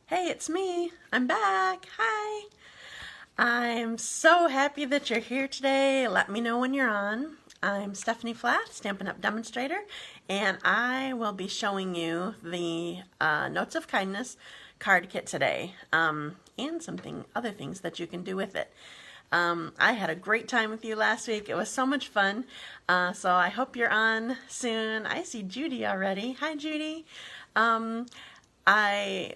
Hey, it's me. I'm back. Hi. I'm so happy that you're here today. Let me know when you're on. I'm Stephanie Flath, Stampin' Up demonstrator, and I will be showing you the Notes of Kindness card kit today, and other things that you can do with it. I had a great time with you last week. It was so much fun. So I hope you're on soon. I see Judy already. Hi, Judy.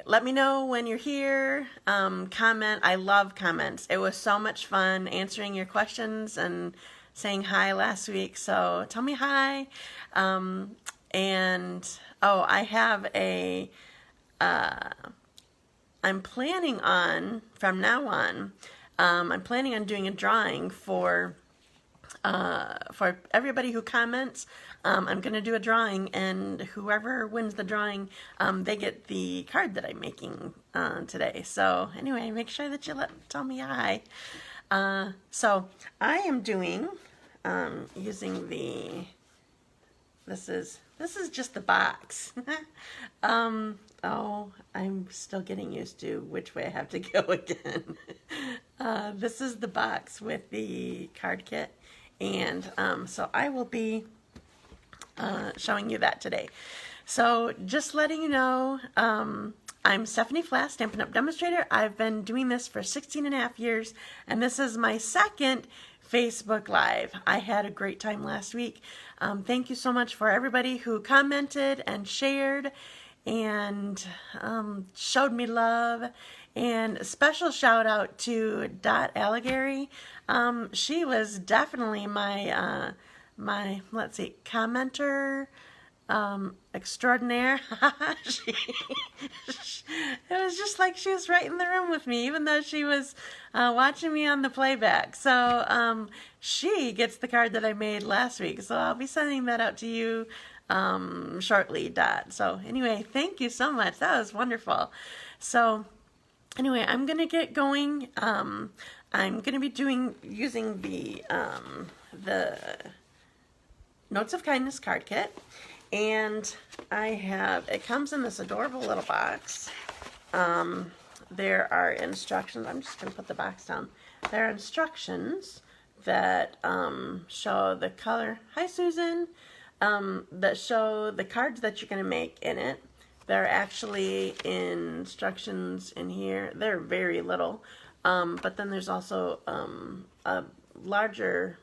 Let me know when you're here. Comment. I love comments. It was so much fun answering your questions and saying hi last week. So tell me hi. I have I'm planning on, from now on, I'm planning on doing a drawing for everybody who comments. I'm going to do a drawing, and whoever wins the drawing, they get the card that I'm making today. So anyway, make sure that you tell me hi. So I am doing using this is just the box. I'm still getting used to which way I have to go again. This is the box with the card kit, and so I will be showing you that today. So just letting you know, I'm Stephanie Flath, Stampin' Up demonstrator. I've been doing this for 16.5 years, and this is my second Facebook Live. I had a great time last week. Thank you so much for everybody who commented and shared and showed me love. And a special shout out to Dot Alligary. She was definitely my let's see, commenter extraordinaire. It was just like she was right in the room with me, even though she was watching me on the playback. So she gets the card that I made last week. So I'll be sending that out to you shortly, Dot. So anyway, thank you so much. That was wonderful. So anyway, I'm gonna get going. I'm gonna be using the Notes of Kindness card kit, and it comes in this adorable little box. There are instructions. I'm just going to put the box down. There are instructions that show the color. Hi, Susan. That show the cards that you're going to make in it. There are actually instructions in here. They're very little, but then there's also a larger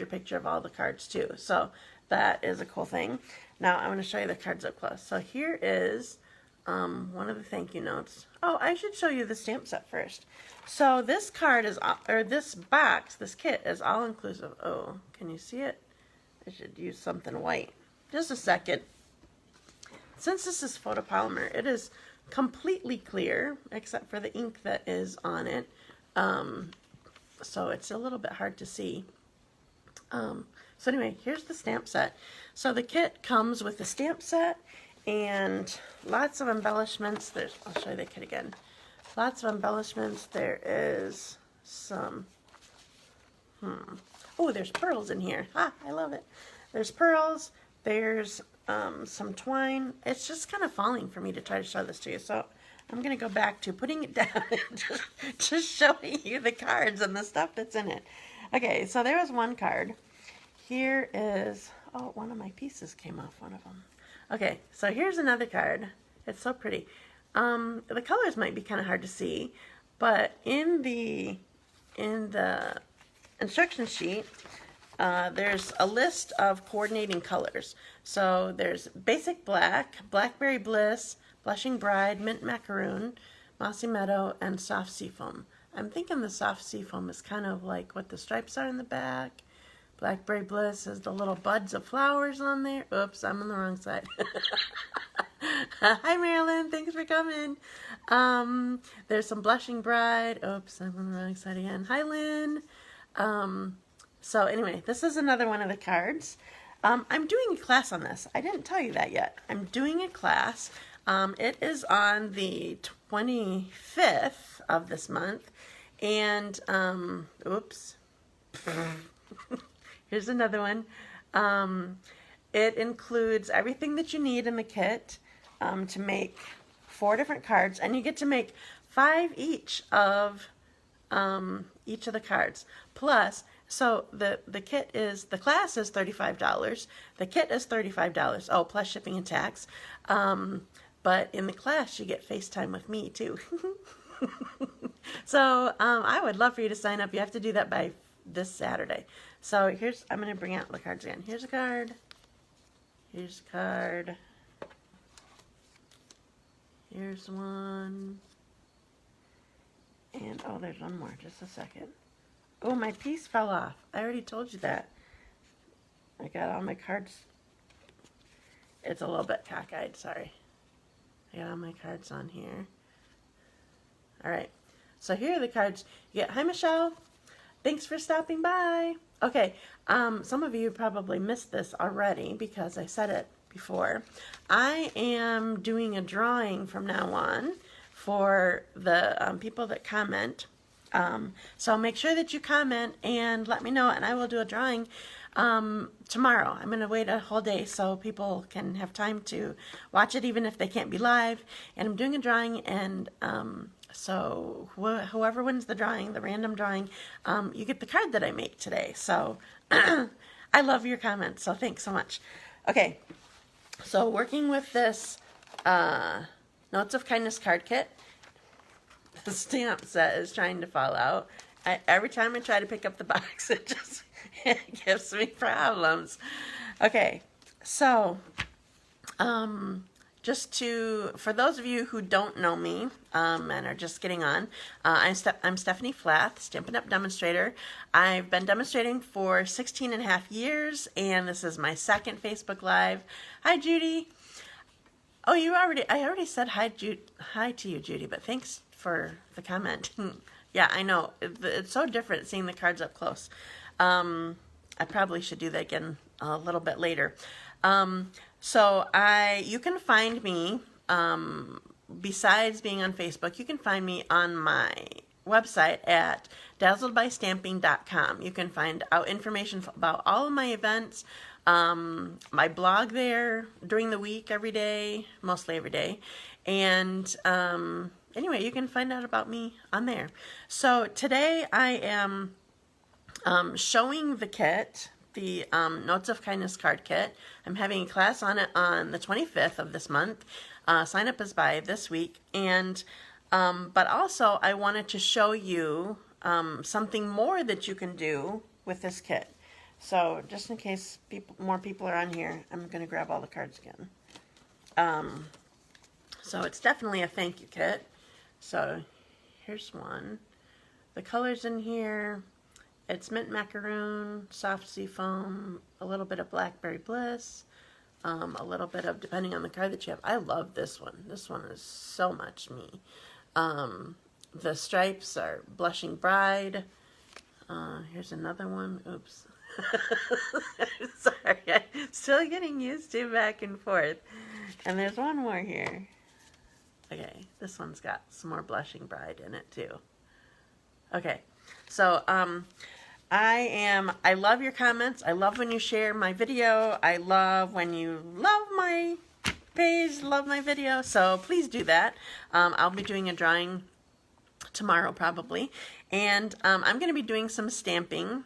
picture of all the cards too. So that is a cool thing. Now I'm going to show you the cards up close. So here is one of the thank you notes. Oh, I should show you the stamp set first. So this card is, or this box, this kit is all inclusive. Oh, can you see it? I should use something white. Just a second. Since this is photopolymer, it is completely clear except for the ink that is on it. So it's a little bit hard to see. So anyway, here's the stamp set. So the kit comes with the stamp set and lots of embellishments. I'll show you the kit again. Lots of embellishments. There is some, oh, there's pearls in here. Ah, I love it. There's pearls. There's some twine. It's just kind of falling for me to try to show this to you. So I'm going to go back to putting it down and just showing you the cards and the stuff that's in it. Okay, so there was one card. Here is, oh, one of my pieces came off one of them. Okay, so here's another card. It's so pretty. The colors might be kind of hard to see, but in the instruction sheet, there's a list of coordinating colors. So there's basic black, blackberry bliss, blushing bride, mint macaroon, mossy meadow, and soft seafoam. I'm thinking the soft seafoam is kind of like what the stripes are in the back. Blackberry bliss is the little buds of flowers on there. Oops, I'm on the wrong side. Hi, Marilyn. Thanks for coming. There's some blushing bride. Oops, I'm on the wrong side again. Hi, Lynn. So anyway, this is another one of the cards. I'm doing a class on this. I didn't tell you that yet. I'm doing a class. It is on the 25th of this month. And, oops. Here's another one. It includes everything that you need in the kit to make 4 different cards, and you get to make 5 each of the cards. Plus, so the kit is, the class is $35. The kit is $35. Oh, plus shipping and tax. But in the class, you get FaceTime with me too. So I would love for you to sign up. You have to do that by this Saturday. So here's, I'm going to bring out the cards again. Here's a card. Here's a card. Here's one. And, oh, there's one more. Just a second. Oh, my piece fell off. I already told you that. I got all my cards. It's a little bit cockeyed, sorry. I got all my cards on here. Alright. So here are the cards. You get, hi, Michelle. Thanks for stopping by. Okay. Some of you probably missed this already because I said it before. I am doing a drawing from now on for the people that comment. So make sure that you comment and let me know, and I will do a drawing tomorrow. I'm going to wait a whole day so people can have time to watch it even if they can't be live. And I'm doing a drawing, and so whoever wins the drawing, the random drawing, you get the card that I make today. So I love your comments, so thanks so much. Okay, so working with this Notes of Kindness card kit. The stamp set is trying to fall out. Every time I try to pick up the box, it just gives me problems. Okay, so for those of you who don't know me and are just getting on, I'm Stephanie Flath, Stampin' Up demonstrator. I've been demonstrating for 16 and a half years, and this is my second Facebook Live. Hi, Judy. Oh, I already said hi to you, Judy, but thanks for the comment. Yeah, I know. It's so different seeing the cards up close. I probably should do that again a little bit later. So you can find me, besides being on Facebook, you can find me on my website at dazzledbystamping.com. You can find out information about all of my events, my blog there during the week, every day, mostly every day. And anyway, you can find out about me on there. So today I am showing the kit, the Notes of Kindness card kit. I'm having a class on it on the 25th of this month. Sign up is by this week. And but also I wanted to show you something more that you can do with this kit. So just in case more people are on here, I'm going to grab all the cards again. So it's definitely a thank you kit. So here's one. The colors in here, it's mint macaroon, soft sea foam, a little bit of blackberry bliss, a little bit of, depending on the card that you have. I love this one. This one is so much me. The stripes are blushing bride. Here's another one. Oops. Sorry, I'm still getting used to back and forth. And there's one more here. Okay, this one's got some more blushing bride in it too. Okay, so I love your comments. I love when you share my video. I love when you love my page, love my video. So please do that. I'll be doing a drawing tomorrow probably. And I'm going to be doing some stamping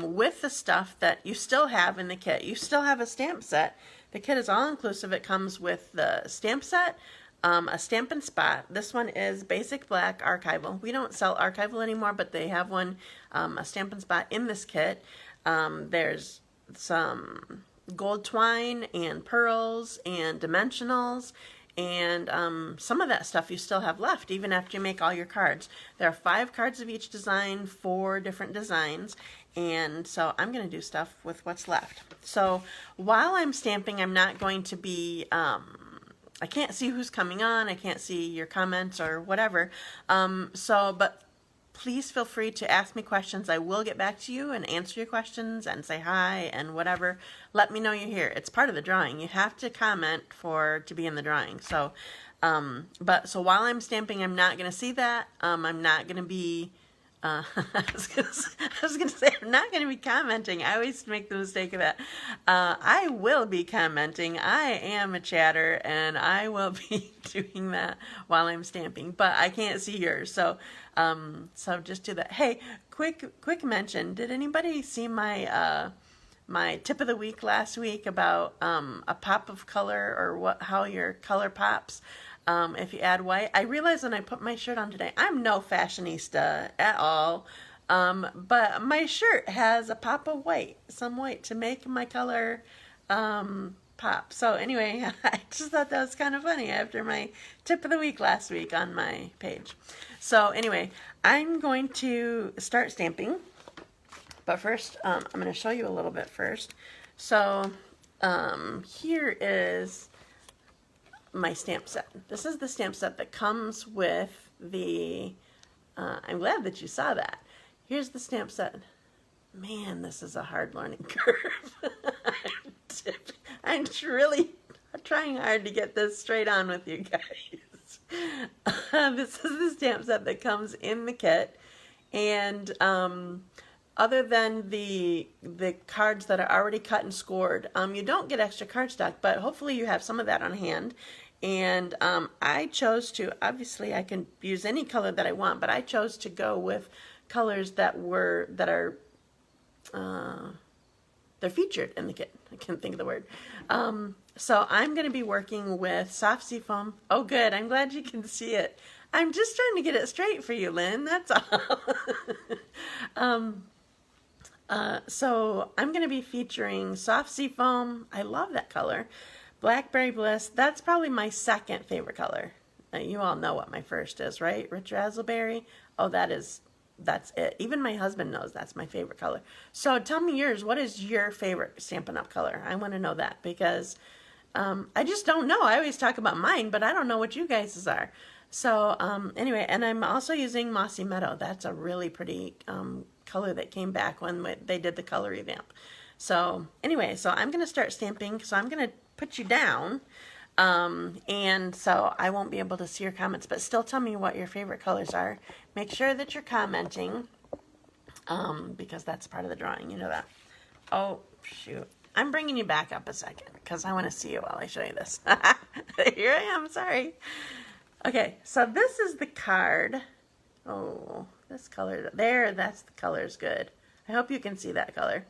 with the stuff that you still have in the kit. You still have a stamp set. The kit is all inclusive. It comes with the stamp set, a Stampin' Spot. This one is basic black archival. We don't sell archival anymore, but they have one, a Stampin' Spot in this kit. There's some gold twine and pearls and dimensionals, and some of that stuff you still have left even after you make all your cards. There are 5 cards of each design, 4 different designs, and so I'm going to do stuff with what's left. So while I'm stamping, I'm not going to be, I can't see who's coming on, I can't see your comments or whatever, but please feel free to ask me questions. I will get back to you and answer your questions and say hi and whatever. Let me know you're here. It's part of the drawing. You have to comment to be in the drawing. So, so while I'm stamping, I'm not going to see that. I'm not going to be I was gonna say I'm not gonna be commenting. I always make the mistake of that. I will be commenting. I am a chatter, and I will be doing that while I'm stamping. But I can't see yours, so just do that. Hey, quick mention. Did anybody see my my tip of the week last week about a pop of color, or how your color pops? If you add white. I realized when I put my shirt on today, I'm no fashionista at all, but my shirt has a pop of white, some white, to make my color pop. So anyway, I just thought that was kind of funny after my tip of the week last week on my page. So anyway, I'm going to start stamping, but first I'm going to show you a little bit first. So here is my stamp set. This is the stamp set that comes with the, I'm glad that you saw that. Here's the stamp set. Man, this is a hard learning curve. I'm really trying hard to get this straight on with you guys. This is the stamp set that comes in the kit, and other than the cards that are already cut and scored, you don't get extra cardstock, but hopefully you have some of that on hand. And I chose to, obviously I can use any color that I want, but I chose to go with colors that are they're featured in the kit. I can't think of the word. So I'm going to be working with soft seafoam. Oh good, I'm glad you can see it. I'm just trying to get it straight for you, Lynn, that's all. So I'm going to be featuring soft seafoam. I love that color. Blackberry Bliss. That's probably my second favorite color. You all know what my first is, right? Rich Razzleberry. Oh, that's it. Even my husband knows that's my favorite color. So tell me yours. What is your favorite Stampin' Up! Color? I want to know that, because I just don't know. I always talk about mine, but I don't know what you guys' are. So anyway, and I'm also using Mossy Meadow. That's a really pretty color that came back when they did the color revamp. So anyway, so I'm going to start stamping. So I'm going to put you down, and so I won't be able to see your comments, but still tell me what your favorite colors are. Make sure that you're commenting, because that's part of the drawing, you know that. Oh shoot, I'm bringing you back up a second because I want to see you while I show you this. Here I am, sorry. Okay, so this is the card. Oh, this color there, that's the color's good. I hope you can see that color.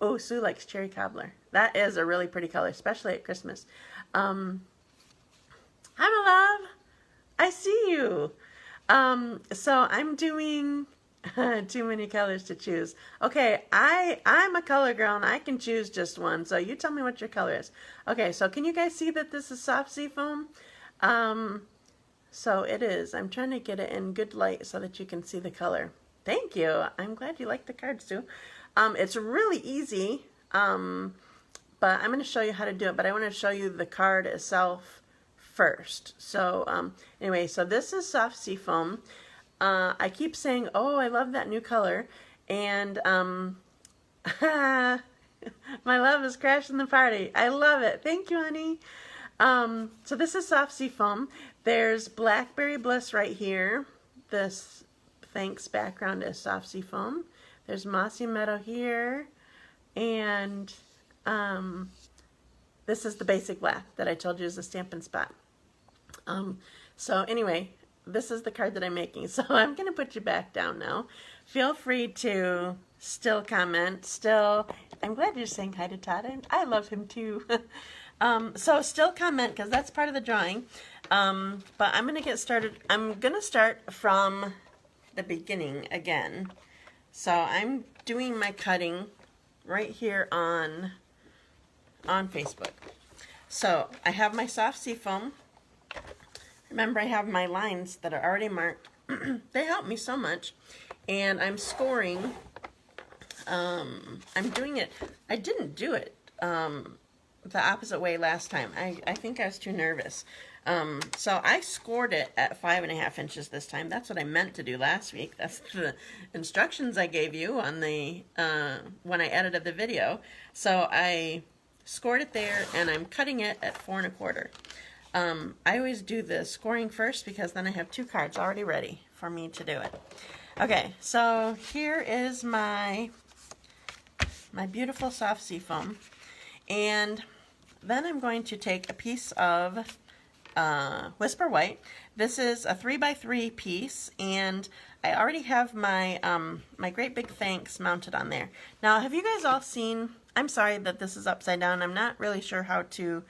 Oh, Sue likes cherry cobbler. That is a really pretty color, especially at Christmas. Hi, my love. I see you. So I'm doing too many colors to choose. Okay, I'm a color girl, and I can choose just one. So you tell me what your color is. Okay, so can you guys see that this is soft seafoam? So it is. I'm trying to get it in good light so that you can see the color. Thank you. I'm glad you like the cards too. It's really easy, but I'm going to show you how to do it, but I want to show you the card itself first. So anyway, so this is soft seafoam. I keep saying, oh, I love that new color, and my love is crashing the party. I love it. Thank you, honey. So this is soft seafoam. There's Blackberry Bliss right here. This thanks background is soft seafoam. There's Mossy Meadow here, and this is the basic black that I told you is a Stampin' Spot. So anyway, this is the card that I'm making. So I'm going to put you back down now. Feel free to still comment. I'm glad you're saying hi to Todd. I love him too. So still comment, because that's part of the drawing. But I'm going to get started. I'm going to start from the beginning again. So I'm doing my cutting right here on Facebook. So I have my soft seafoam. Remember, I have my lines that are already marked. They help me so much. And I'm scoring. I'm doing it. I didn't do it the opposite way last time. I think I was too nervous. So I scored it at 5.5 inches this time. That's what I meant to do last week. That's the instructions I gave you on the when I edited the video. So I scored it there, and I'm cutting it at 4.25. I always do the scoring first, because then I have 2 cards already ready for me to do it. Okay, so here is my beautiful soft seafoam, and then I'm going to take a piece of Whisper White. This is a 3x3 piece, and I already have my my Great Big Thanks mounted on there. Now, have you guys all seen, I'm sorry that this is upside down. I'm not really sure how to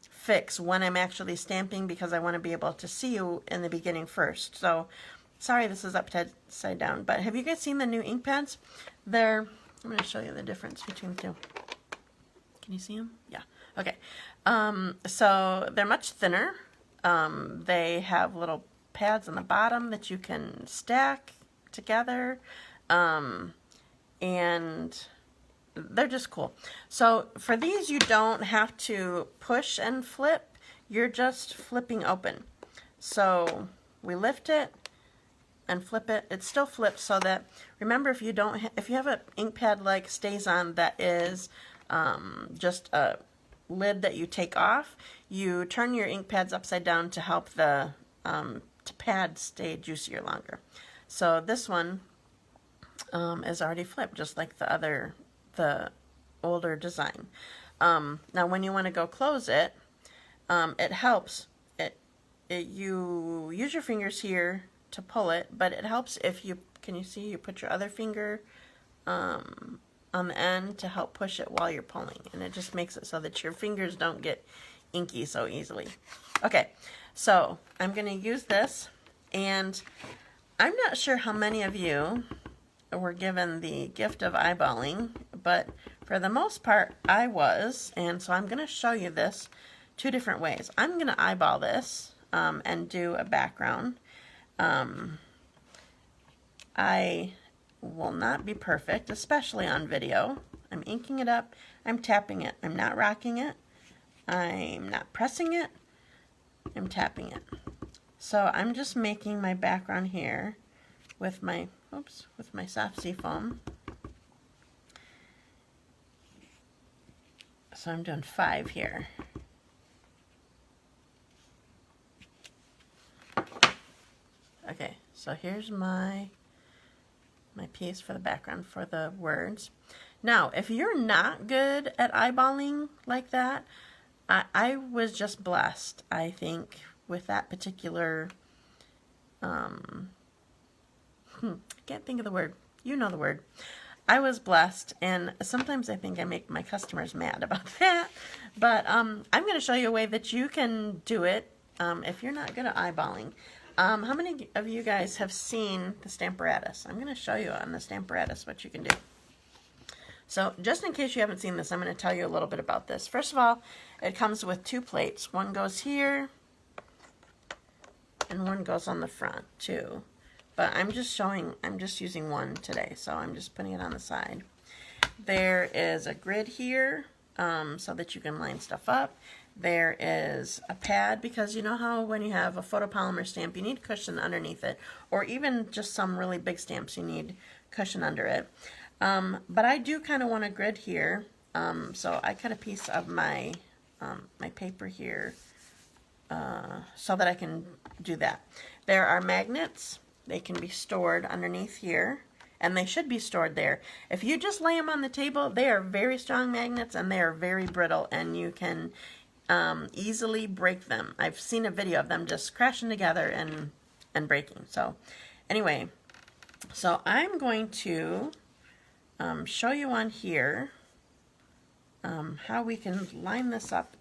fix when I'm actually stamping because I want to be able to see you in the beginning first. So, sorry this is upside down, but have you guys seen the new ink pads? I'm going to show you the difference between the two. Can you see them? Yeah. Okay. So they're much thinner. They have little pads on the bottom that you can stack together. And they're just cool. So for these, you don't have to push and flip. You're just flipping open. So we lift it and flip it. It still flips so that, remember, if you have an ink pad like stays on that is just a lid that you take off, you turn your ink pads upside down to help the pad stay juicier longer. So this one is already flipped, just like the older design. Now when you want to go close it, it helps. You use your fingers here to pull it, but it helps if can you see, you put your other finger on the end to help push it while you're pulling, and it just makes it so that your fingers don't get inky so easily. Okay, so I'm going to use this, and I'm not sure how many of you were given the gift of eyeballing, but for the most part I was, and so I'm going to show you this two different ways. I'm going to eyeball this and do a background. I will not be perfect, especially on video. I'm inking it up, I'm tapping it, I'm not rocking it, I'm not pressing it, I'm tapping it. So I'm just making my background here with my soft seafoam. So I'm doing 5 here. Okay, so here's my piece for the background for the words. Now, if you're not good at eyeballing like that, I was just blessed, I think, with that particular, I can't think of the word. You know the word. I was blessed, and sometimes I think I make my customers mad about that, but I'm going to show you a way that you can do it if you're not good at eyeballing. How many of you guys have seen the Stamparatus? I'm going to show you on the Stamparatus what you can do. So just in case you haven't seen this, I'm going to tell you a little bit about this. First of all, it comes with 2 plates. One goes here, and one goes on the front too. But I'm just using one today, so I'm just putting it on the side. There is a grid here so that you can line stuff up. There is a pad, because you know how when you have a photopolymer stamp you need cushion underneath it, or even just some really big stamps you need cushion under it. But I do kind of want a grid here, so I cut a piece of my my paper here so that I can do that. There are magnets. They can be stored underneath here, and they should be stored there. If you just lay them on the table, they are very strong magnets and they are very brittle, and you can easily break them. I've seen a video of them just crashing together and breaking. So anyway, so I'm going to show you on here how we can line this up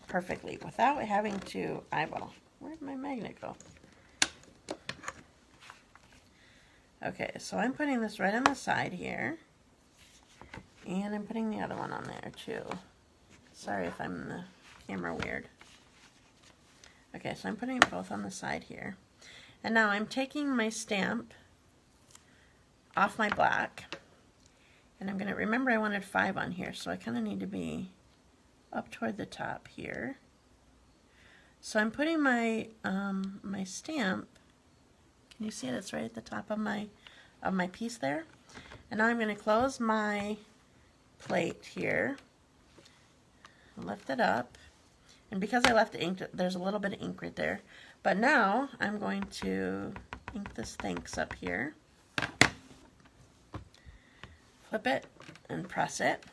perfectly without having to eyeball. Where'd my magnet go? Okay, so I'm putting this right on the side here, and I'm putting the other one on there too. Sorry if I'm in the camera weird. Okay, so I'm putting it both on the side here. And now I'm taking my stamp off my black, and I'm going to, remember I wanted 5 on here, so I kind of need to be up toward the top here. So I'm putting my my stamp, can you see it? It's right at the top of my piece there. And now I'm going to close my plate here, lift it up, and because I left the ink, there's a little bit of ink right there. But now I'm going to ink this thanks up here. Flip it and press it.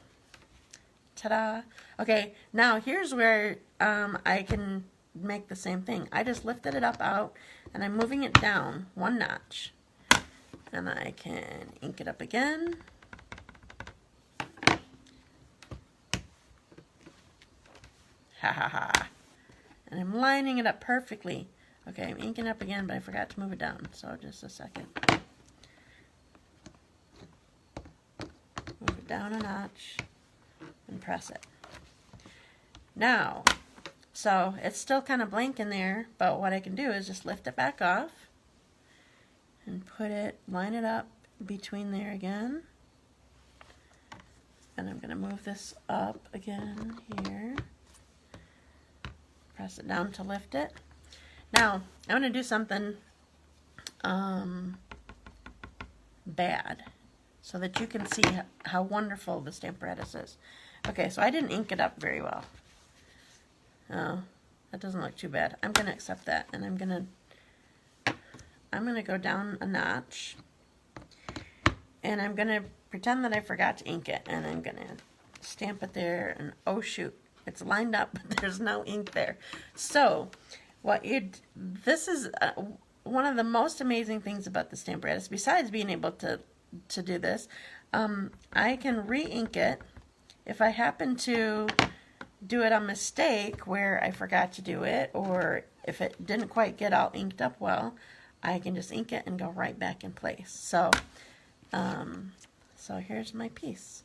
Ta-da! Okay, now here's where I can make the same thing. I just lifted it up out and I'm moving it down one notch. And I can ink it up again. Ha ha ha. And I'm lining it up perfectly. Okay, I'm inking up again, but I forgot to move it down. So just a second. Move it down a notch and press it. Now, so it's still kind of blank in there, but what I can do is just lift it back off and put it, line it up between there again. And I'm going to move this up again here. Press it down to lift it. Now, I'm going to do something bad so that you can see how wonderful the Stamparatus is. Okay, so I didn't ink it up very well. Oh, that doesn't look too bad. I'm going to accept that, and I'm going to go down a notch, and I'm going to pretend that I forgot to ink it, and I'm going to stamp it there, and oh shoot, it's lined up, but there's no ink there. So, this is one of the most amazing things about the Stamparatus, besides being able to do this. I can re-ink it if I happen to do it on mistake where I forgot to do it, or if it didn't quite get all inked up well, I can just ink it and go right back in place. So, so here's my piece,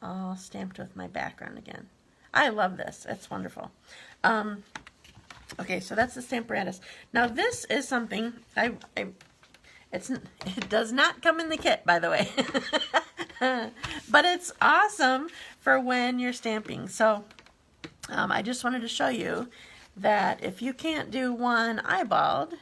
all stamped with my background again. I love this. It's wonderful. Okay, so that's the Stamparatus. Now this is something it does not come in the kit, by the way. But it's awesome for when you're stamping. So I just wanted to show you that if you can't do one eyeballed,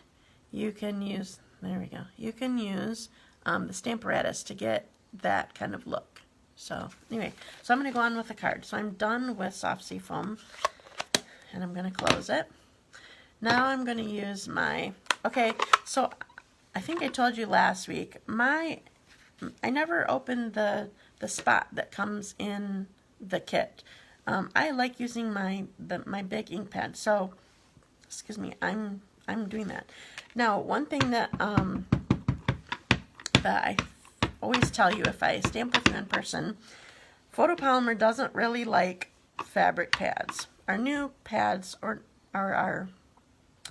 you can use, there we go, you can use the Stamparatus to get that kind of look. So anyway, so I'm going to go on with the card. So I'm done with soft sea foam, and I'm going to close it. Now I'm going to use my, okay, so I think I told you last week, I never opened the spot that comes in the kit. I like using my big ink pad, so excuse me, I'm doing that. Now, one thing that that I always tell you if I stamp with you in person, photopolymer doesn't really like fabric pads. Our new pads, or our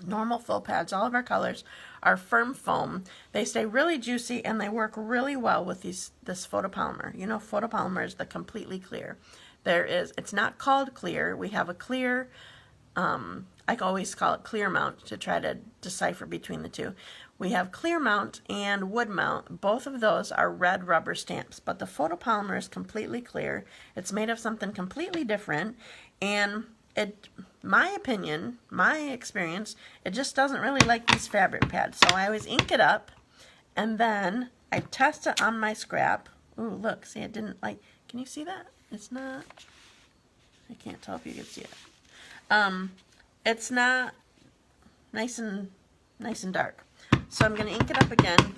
normal full pads, all of our colors are firm foam. They stay really juicy and they work really well with this photopolymer. You know, photopolymer is the completely clear. It's not called clear. We have a clear, I always call it clear mount to try to decipher between the two. We have clear mount and wood mount. Both of those are red rubber stamps, but the photopolymer is completely clear. It's made of something completely different, and my opinion, my experience, it just doesn't really like these fabric pads. So I always ink it up, and then I test it on my scrap. Ooh, look, see, it didn't like, can you see that? It's not, I can't tell if you can see it. It's not nice and dark. So I'm going to ink it up again.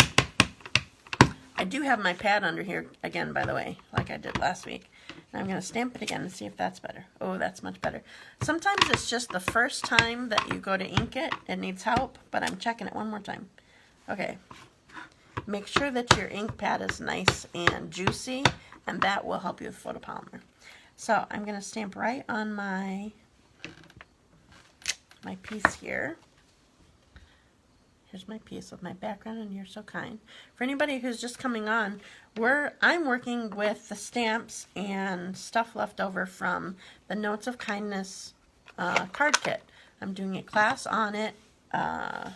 I do have my pad under here again, by the way, like I did last week. And I'm going to stamp it again and see if that's better. Oh, that's much better. Sometimes it's just the first time that you go to ink it, it needs help, but I'm checking it one more time. Okay. Make sure that your ink pad is nice and juicy, and that will help you with photopolymer. So I'm going to stamp right on my piece here. Here's my piece with my background, and You're So Kind. For anybody who's just coming on, I'm working with the stamps and stuff left over from the Notes of Kindness card kit. I'm doing a class on it on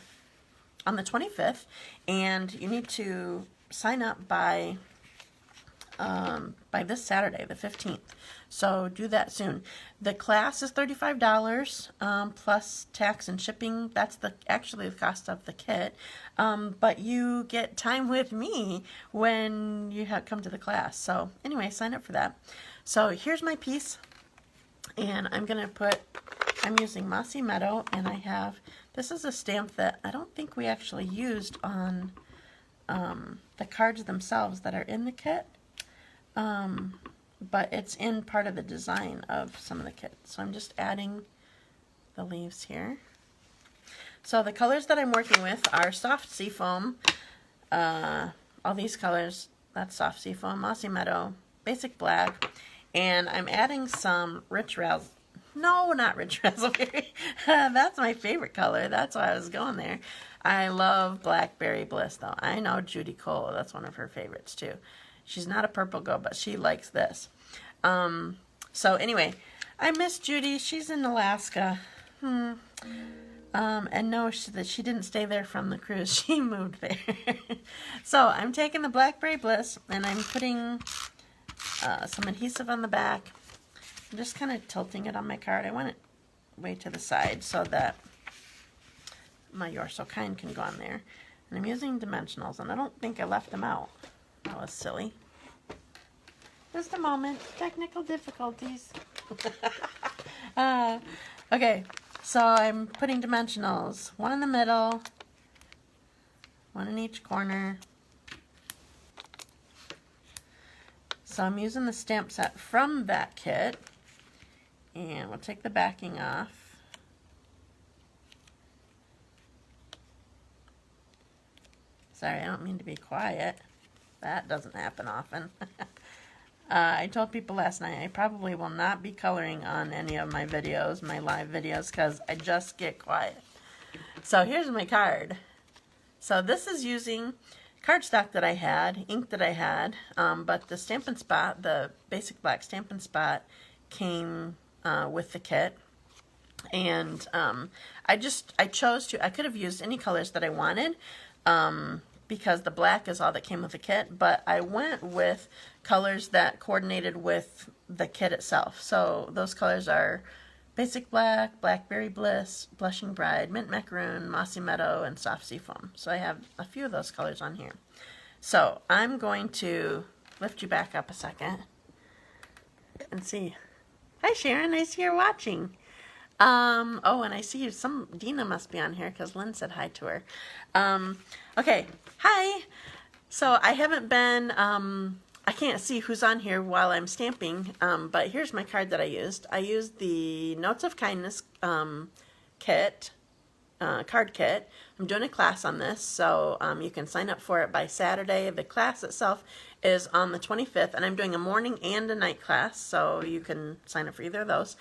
the 25th, and you need to sign up by this Saturday, the 15th. So do that soon. The class is $35 plus tax and shipping. That's actually the cost of the kit. But you get time with me when you come to the class. So anyway, sign up for that. So here's my piece, and I'm going to put I'm using Mossy Meadow, and I have, this is a stamp that I don't think we actually used on the cards themselves that are in the kit, but it's in part of the design of some of the kits. So I'm just adding the leaves here. So the colors that I'm working with are Soft Seafoam, all these colors, that's Soft Seafoam, Mossy Meadow, Basic Black, and I'm adding some Rich Raspberry. No, not Rich Raspberry. That's my favorite color. That's why I was going there. I love Blackberry Bliss, though. I know Judy Cole, that's one of her favorites, too. She's not a purple girl, but she likes this. So anyway, I miss Judy. She's in Alaska. And no, she didn't stay there from the cruise. She moved there. So I'm taking the Blackberry Bliss, and I'm putting some adhesive on the back. I'm just kind of tilting it on my card. I want it way to the side so that my You're So Kind can go on there. And I'm using dimensionals, and I don't think I left them out. That was silly. Just a moment. Technical difficulties. Okay, so I'm putting dimensionals. One in the middle, one in each corner. So I'm using the stamp set from that kit. And we'll take the backing off. Sorry, I don't mean to be quiet. That doesn't happen often. I told people last night I probably will not be coloring on any of my videos, my live videos, because I just get quiet. So here's my card. So this is using cardstock that I had, ink that I had, but the Stampin' Spot, the Basic Black Stampin' Spot, came with the kit. And I chose to, I could have used any colors that I wanted, because the black is all that came with the kit, but I went with colors that coordinated with the kit itself. So those colors are Basic Black, Blackberry Bliss, Blushing Bride, Mint Macaroon, Mossy Meadow, and Soft Seafoam. So I have a few of those colors on here. So I'm going to lift you back up a second and see. Hi Sharon, I see you're watching. Oh, and I see you, Dina must be on here because Lynn said hi to her. Okay, hi. So I haven't been, I can't see who's on here while I'm stamping, but here's my card that I used. I used the Notes of Kindness kit, card kit. I'm doing a class on this, so you can sign up for it by Saturday. The class itself is on the 25th, and I'm doing a morning and a night class, so you can sign up for either of those.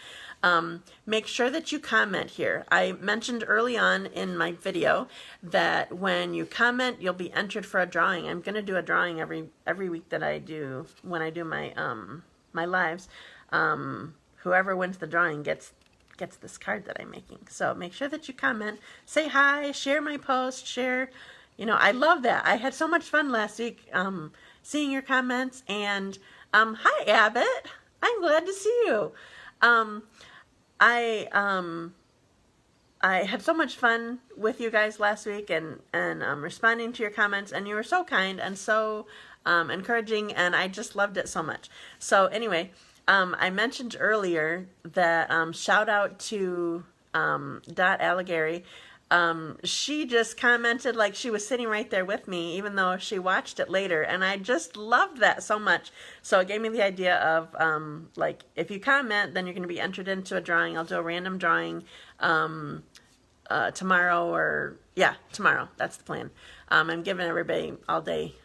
Make sure that you comment here. I mentioned early on in my video that when you comment, you'll be entered for a drawing. I'm going to do a drawing every week that I do, when I do my my lives. Whoever wins the drawing gets this card that I'm making. So make sure that you comment, say hi, share my post, share, you know, I love that. I had so much fun last week seeing your comments, and hi Abbott, I'm glad to see you. I had so much fun with you guys last week, and responding to your comments, and you were so kind and so encouraging, and I just loved it so much. So anyway, I mentioned earlier that shout out to Dot Alligary. She just commented like she was sitting right there with me, even though she watched it later, and I just loved that so much. So it gave me the idea of like, if you comment, then you're going to be entered into a drawing. I'll do a random drawing tomorrow, or yeah, tomorrow. That's the plan. I'm giving everybody all day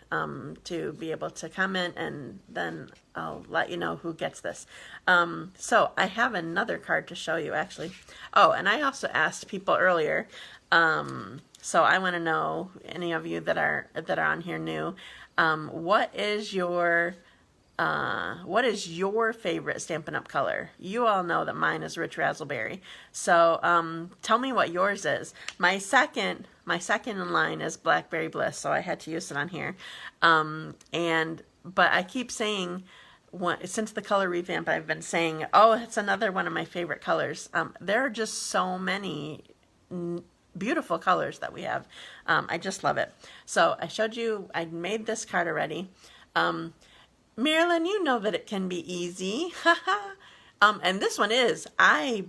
to be able to comment, and then I'll let you know who gets this. So I have another card to show you, actually. Oh, and I also asked people earlier, so I want to know, any of you that are on here new, what is your favorite Stampin' Up color? You all know that mine is Rich Raspberry. So tell me what yours is. My second in line is Blackberry Bliss, so I had to use it on here. But I keep saying, since the color revamp, I've been saying, oh, it's another one of my favorite colors. There are just so many beautiful colors that we have. I just love it. So I showed you, I made this card already. Marilyn, you know that it can be easy. And this one is, I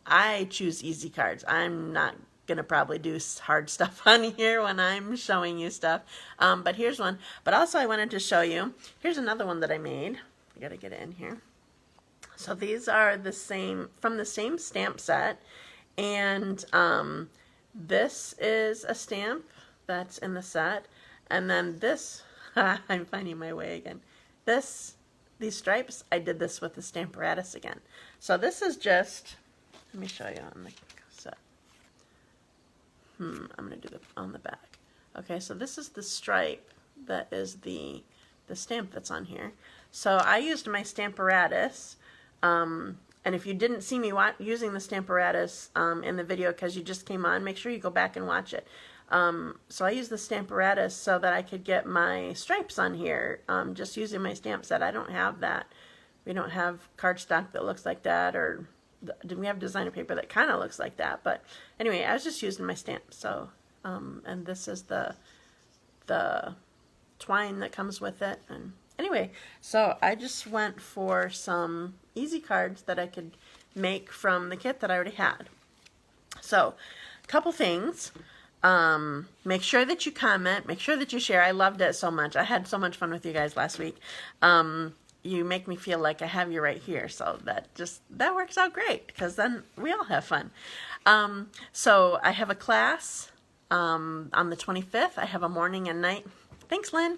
I choose easy cards. I'm not gonna probably do hard stuff on here when I'm showing you stuff. But here's one. But also I wanted to show you, here's another one that I made. I gotta get it in here. So these are the same, from the same stamp set. And this is a stamp that's in the set. And then this, I'm finding my way again. These stripes, I did this with the Stamparatus again. So this is just, let me show you on the set. I'm going to do it on the back. Okay, so this is the stripe that is the stamp that's on here. So I used my Stamparatus, and if you didn't see me using the Stamparatus in the video because you just came on, make sure you go back and watch it. So I used the Stamparatus so that I could get my stripes on here, just using my stamp set. I don't have that. We don't have cardstock that looks like that, or we have designer paper that kind of looks like that. But anyway, I was just using my stamp. So, and this is the twine that comes with it. And anyway, so I just went for some easy cards that I could make from the kit that I already had. So, a couple things. Make sure that you comment, make sure that you share. I loved it so much. I had so much fun with you guys last week. You make me feel like I have you right here, so that works out great, because then we all have fun. So I have a class on the 25th. I have a morning and night. Thanks, Lynn.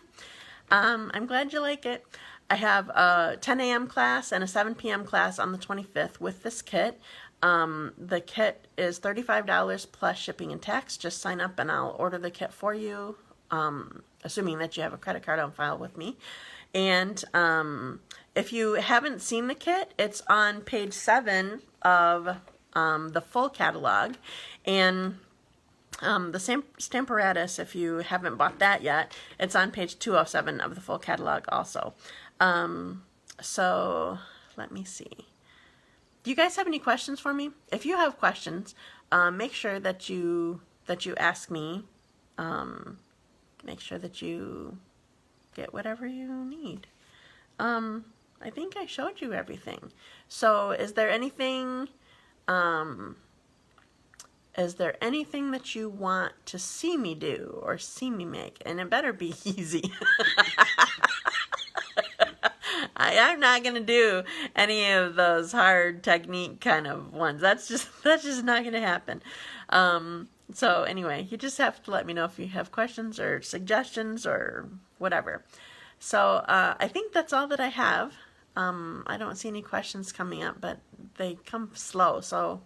I'm glad you like it. I have a 10 a.m. class and a 7 p.m. class on the 25th with this kit. The kit is $35 plus shipping and tax. Just sign up and I'll order the kit for you, assuming that you have a credit card on file with me. And if you haven't seen the kit, it's on page 7 of the full catalog. And the Stamparatus, if you haven't bought that yet, it's on page 207 of the full catalog also. So let me see. Do you guys have any questions for me? If you have questions, make sure that you ask me. Make sure that you get whatever you need. I think I showed you everything. So is there anything that you want to see me do or see me make? And it better be easy. I'm not going to do any of those hard technique kind of ones. That's just not going to happen. So anyway, you just have to let me know if you have questions or suggestions or whatever. So I think that's all that I have. I don't see any questions coming up, but they come slow. So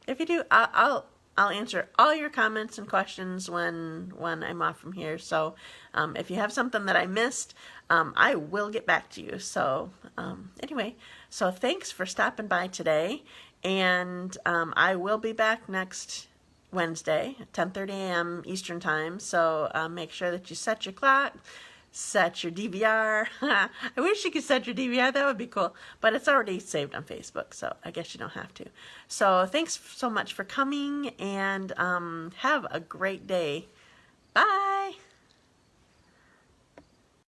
if you do, I'll answer all your comments and questions when I'm off from here. So if you have something that I missed, I will get back to you. So anyway, so thanks for stopping by today. And I will be back next Wednesday at 10:30 a.m. Eastern Time. So make sure that you set your clock, set your DVR. I wish you could set your DVR. That would be cool. But it's already saved on Facebook, so I guess you don't have to. So thanks so much for coming, and have a great day. Bye.